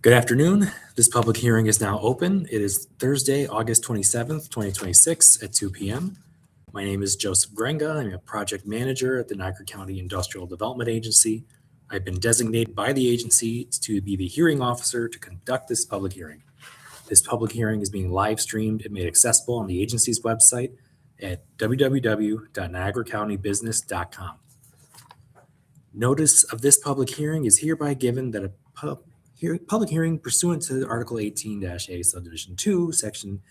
Good afternoon. This public hearing is now open. It is Thursday, August 27th, 2026 at 2 p.m. My name is Joseph Grenga. I'm a project manager at the Niagara County Industrial Development Agency. I've been designated by the agency to be the hearing officer to conduct this public hearing. This public hearing is being live streamed and made accessible on the agency's website at www.niagaracountybusiness.com. Notice of this public hearing is hereby given that a public hearing pursuant to Article 18-A, Subdivision 2, Section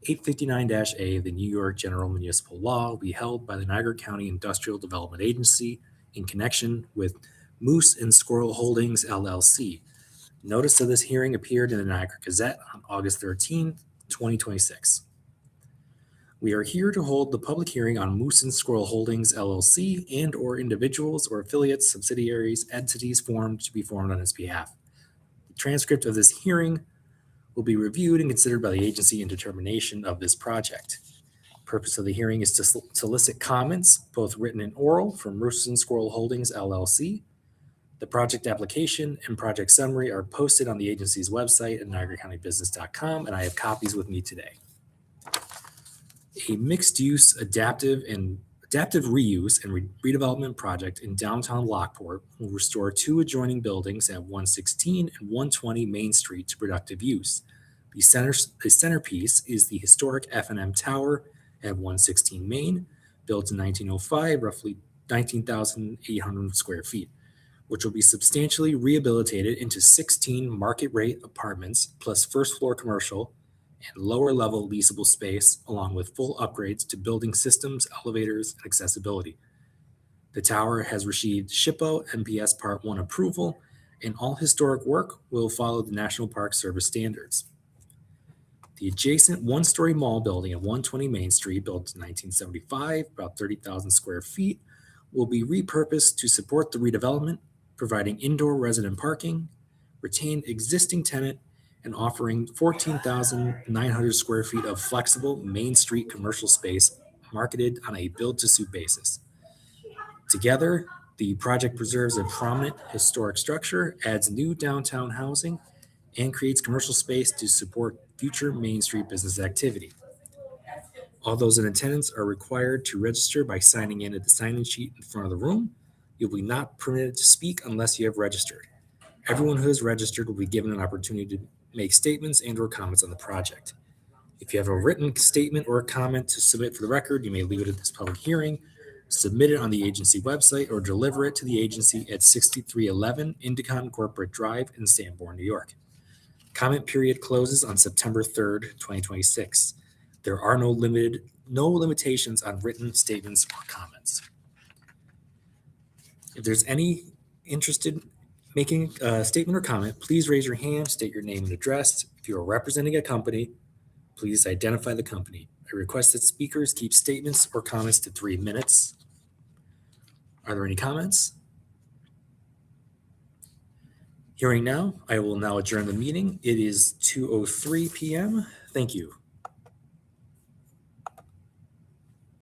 859-A of the New York General Municipal Law will be held by the Niagara County Industrial Development Agency in connection with Moose and Squirrel Holdings, LLC. Notice of this hearing appeared in the Niagara Gazette on August 13, 2026. We are here to hold the public hearing on Moose and Squirrel Holdings, LLC, and/or individuals or affiliates, subsidiaries, entities formed to be formed on its behalf. The transcript of this hearing will be reviewed and considered by the agency in determination of this project. The purpose of the hearing is to solicit comments, both written and oral, from Moose and Squirrel Holdings, LLC. The project application and project summary are posted on the agency's website at niagaracountybusiness.com, and I have copies with me today. A mixed-use adaptive reuse and redevelopment project in downtown Lockport will restore two adjoining buildings at 116 and 120 Main Street to productive use. The centerpiece is the historic F&M Tower at 116 Main, built in 1905, roughly 19,800 square feet, which will be substantially rehabilitated into 16 market-rate apartments plus first-floor commercial and lower-level leasable space, along with full upgrades to building systems, elevators, and accessibility. The tower has received SHPO NPS Part 1 approval, and all historic work will follow the National Park Service standards. The adjacent one-story mall building at 120 Main Street, built in 1975, about 30,000 square feet, will be repurposed to support the redevelopment, providing indoor resident parking, retain existing tenant, and offering 14,900 square feet of flexible Main Street commercial space marketed on a build-to-suit basis. Together, the project preserves a prominent historic structure, adds new downtown housing, and creates commercial space to support future Main Street business activity. All those in attendance are required to register by signing in at the sign-in sheet in front of the room. You'll be not permitted to speak unless you have registered. Everyone who has registered will be given an opportunity to make statements and/or comments on the project. If you have a written statement or a comment to submit for the record, you may leave it at this public hearing, submit it on the agency website, or deliver it to the agency at 6311 Indicon Corporate Drive in Sanborn, New York. Comment period closes on September 3rd, 2026. There are no limitations on written statements or comments. If there's any interested making a statement or comment, please raise your hand, state your name and address. If you are representing a company, please identify the company. I request that speakers keep statements or comments to 3 minutes. Are there any comments? Hearing now, I will now adjourn the meeting. It is 2:03 p.m. Thank you.